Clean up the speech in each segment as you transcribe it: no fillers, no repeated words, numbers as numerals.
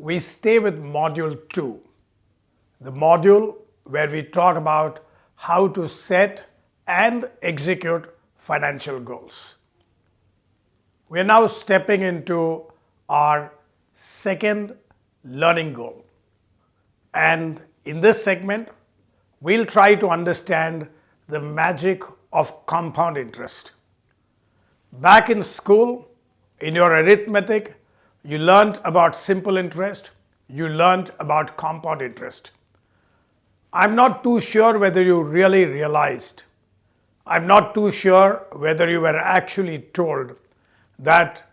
we stay with module 2, the module where we talk about how to set and execute financial goals. We are now stepping into our second learning goal. And in this segment, we'll try to understand the magic of compound interest. Back in school, in your arithmetic, you learned about simple interest, you learned about compound interest. I'm not too sure whether you really realized, I'm not too sure whether you were actually told that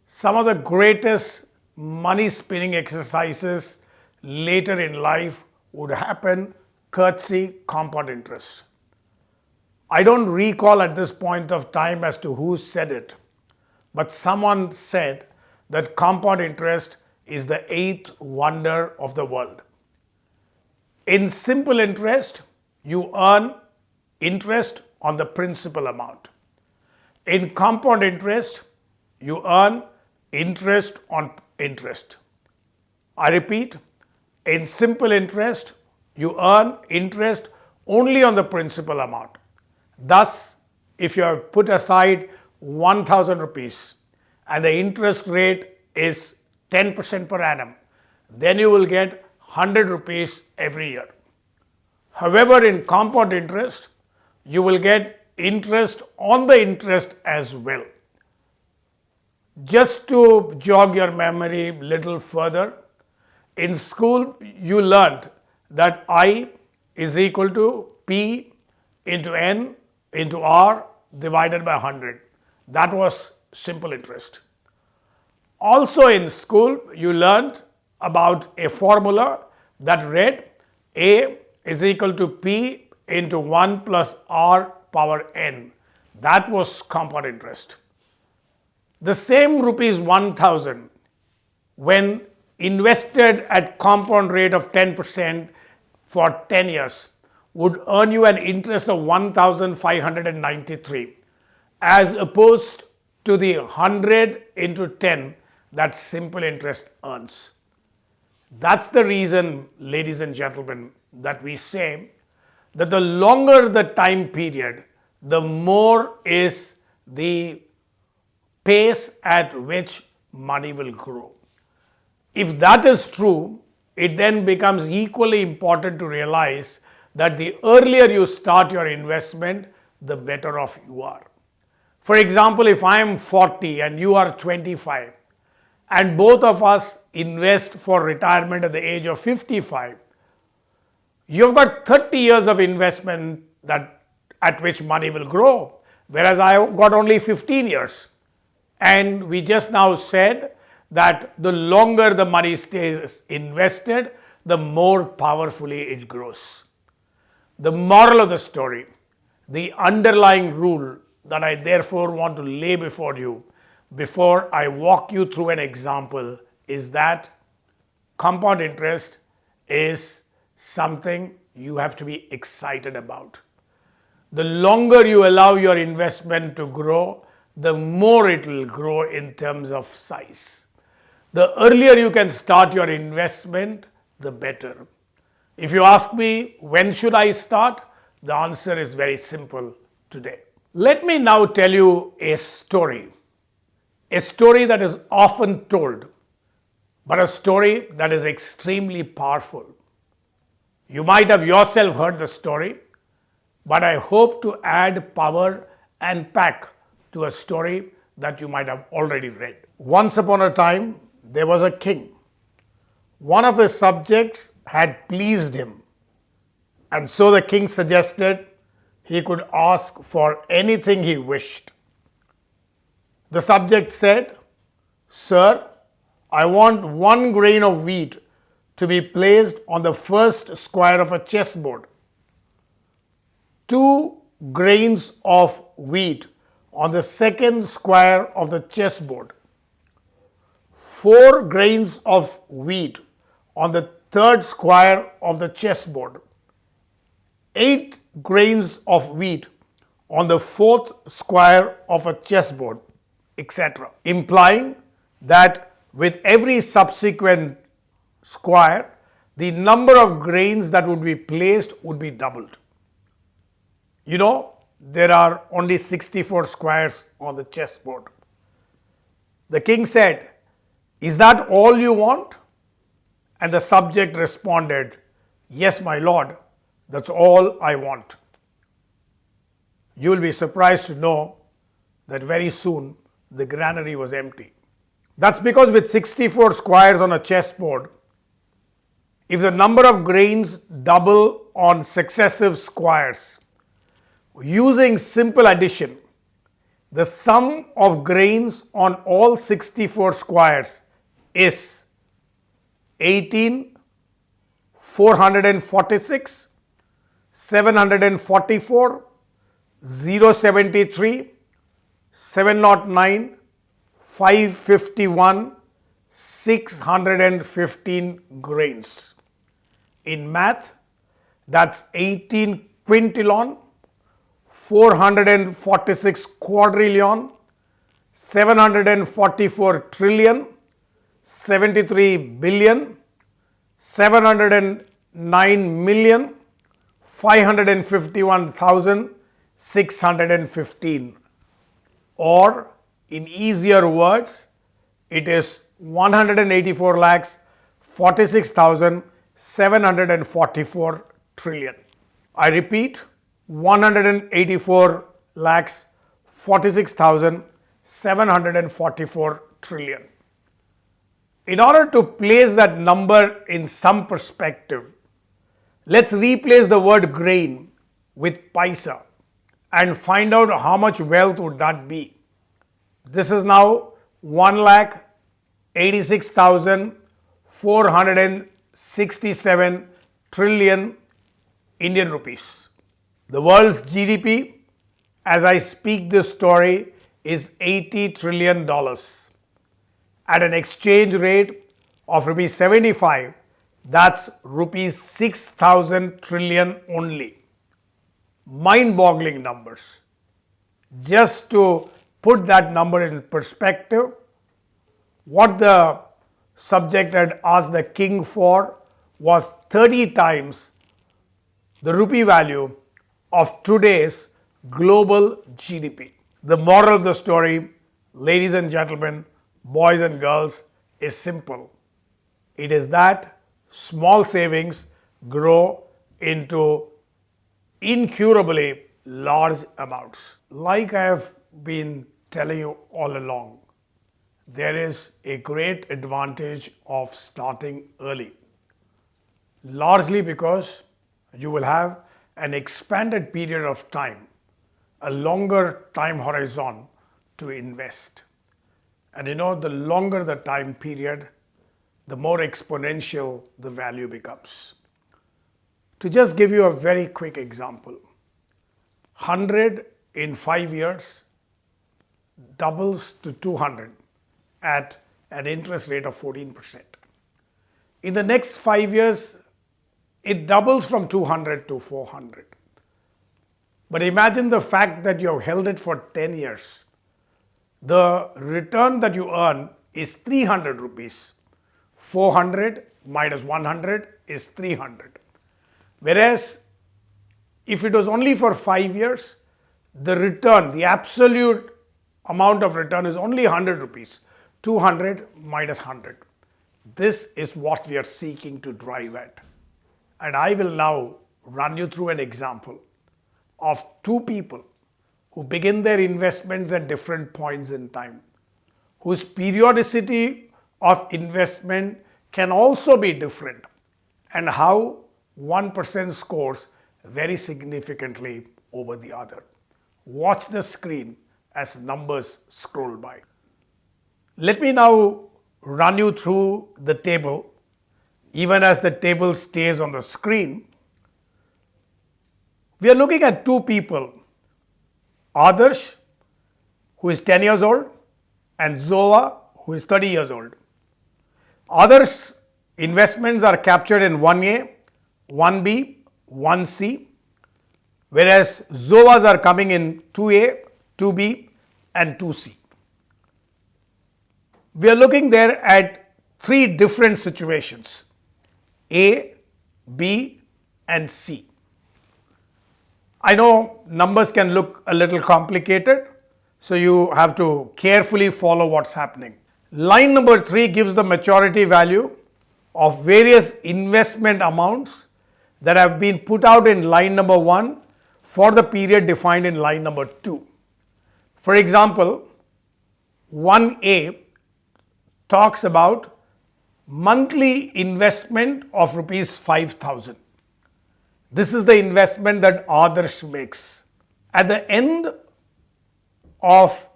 some of the greatest money spinning exercises later in life would happen courtesy compound interest. I don't recall at this point of time as to who said it, but someone said that compound interest is the eighth wonder of the world. In simple interest, you earn interest on the principal amount. In compound interest, you earn interest on interest. I repeat, in simple interest, you earn interest only on the principal amount. Thus, if you have put aside 1,000 rupees and the interest rate is 10% per annum, then you will get 100 rupees every year. However, in compound interest, you will get interest on the interest as well. Just to jog your memory a little further, in school you learned that I is equal to P into N into R divided by 100. That was simple interest. Also in school, you learned about a formula that read A is equal to P into 1 plus R power N. That was compound interest. The same rupees 1,000 when invested at compound rate of 10% for 10 years would earn you an interest of 1,593 as opposed to the 100 into 10 that simple interest earns. That's the reason, ladies and gentlemen, that we say that the longer the time period, the more is the pace at which money will grow. If that is true, it then becomes equally important to realize that the earlier you start your investment, the better off you are. For example, if I am 40 and you are 25, and both of us invest for retirement at the age of 55, you've got 30 years of investment at which money will grow, whereas I've got only 15 years. And we just now said that the longer the money stays invested, the more powerfully it grows. The moral of the story, the underlying rule that I therefore want to lay before you before I walk you through an example is that compound interest is something you have to be excited about. The longer you allow your investment to grow, the more it will grow in terms of size. The earlier you can start your investment, the better. If you ask me, when should I start? The answer is very simple today. Let me now tell you a story that is often told, but a story that is extremely powerful. You might have yourself heard the story, but I hope to add power and pack to a story that you might have already read. Once upon a time, there was a king. One of his subjects had pleased him, and so the king suggested he could ask for anything he wished. The subject said, "Sir, I want 1 grain of wheat to be placed on the first square of a chessboard, 2 grains of wheat on the second square of the chessboard, 4 grains of wheat on the third square of the chessboard, 8 grains of wheat on the fourth square of a chessboard, etc." Implying that with every subsequent square, the number of grains that would be placed would be doubled. You know, there are only 64 squares on the chessboard. The king said, "Is that all you want?" And the subject responded, "Yes, my lord, that's all I want." You will be surprised to know that very soon the granary was empty. That's because with 64 squares on a chessboard, if the number of grains double on successive squares, using simple addition, the sum of grains on all 64 squares is 18, 446, 744, 073, 709, 551, 615 grains. In math, that's 18 quintillion, 446 quadrillion, 744 trillion, 73 billion, 709 million, 551,615. Or in easier words, it is 184 lakhs 46,744 trillion. I repeat, 184 lakhs 46,744 trillion. In order to place that number in some perspective, let's replace the word grain with paisa and find out how much wealth would that be. This is now 1,86,467 trillion Indian rupees. The world's GDP, as I speak this story, is $80 trillion. At an exchange rate of rupees 75, that's rupees 6,000 trillion only. Mind-boggling numbers. Just to put that number in perspective, what the subject had asked the king for was 30 times the rupee value of today's global GDP. The moral of the story, ladies and gentlemen, boys and girls, is simple. It is that small savings grow into incurably large amounts. Like I have been telling you all along, there is a great advantage of starting early, largely because you will have an expanded period of time, a longer time horizon to invest. And you know, the longer the time period, the more exponential the value becomes. To just give you a very quick example, 100 in 5 years doubles to 200 at an interest rate of 14%. In the next 5 years, it doubles from 200 to 400. But imagine the fact that you have held it for 10 years. The return that you earn is 300 rupees. 400 minus 100 is 300. Whereas if it was only for 5 years, the return, the absolute amount of return is only 100 rupees. 200 minus 100. This is what we are seeking to drive at. And I will now run you through an example of two people who begin their investments at different points in time, whose periodicity of investment can also be different, and how one person scores very significantly over the other. Watch the screen as numbers scroll by. Let me now run you through the table. Even as the table stays on the screen, we are looking at two people, Adarsh, who is 10 years old, and Zoa, who is 30 years old. Adarsh's investments are captured in 1A, 1B, 1C, whereas Zoa's are coming in 2A, 2B, and 2C. We are looking there at three different situations. A, B, and C. I know numbers can look a little complicated, so you have to carefully follow what's happening. Line number 3 gives the maturity value of various investment amounts that have been put out in line number 1 for the period defined in line number 2. For example, 1A talks about monthly investment of rupees 5,000. This is the investment that Adarsh makes. At the end of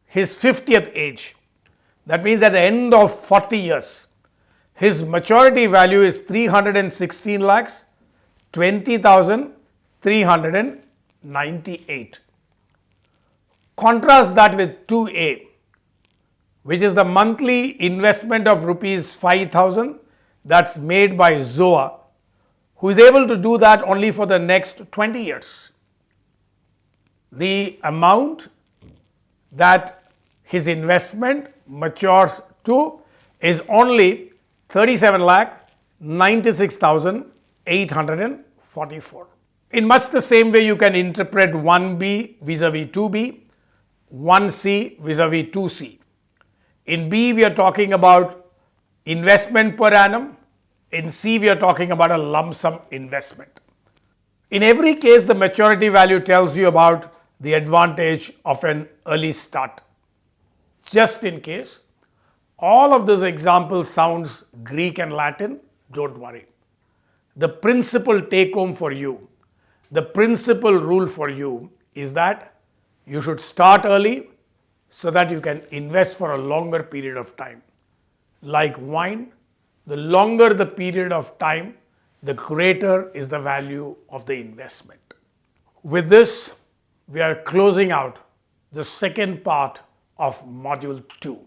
his 50th age, that means at the end of 40 years, his maturity value is 316 lakhs 20,398. Contrast that with 2A, which is the monthly investment of rupees 5,000 that's made by Zoa, who is able to do that only for the next 20 years. The amount that his investment matures to is only 37 lakh 96,844. In much the same way, you can interpret 1B vis-a-vis 2B, 1C vis-a-vis 2C. In B, we are talking about investment per annum. In C, we are talking about a lump sum investment. In every case, the maturity value tells you about the advantage of an early start. Just in case all of those examples sounds Greek and Latin, don't worry. The principal take home for you, the principal rule for you is that you should start early so that you can invest for a longer period of time. Like wine, the longer the period of time, the greater is the value of the investment. With this, we are closing out the second part of Module 2.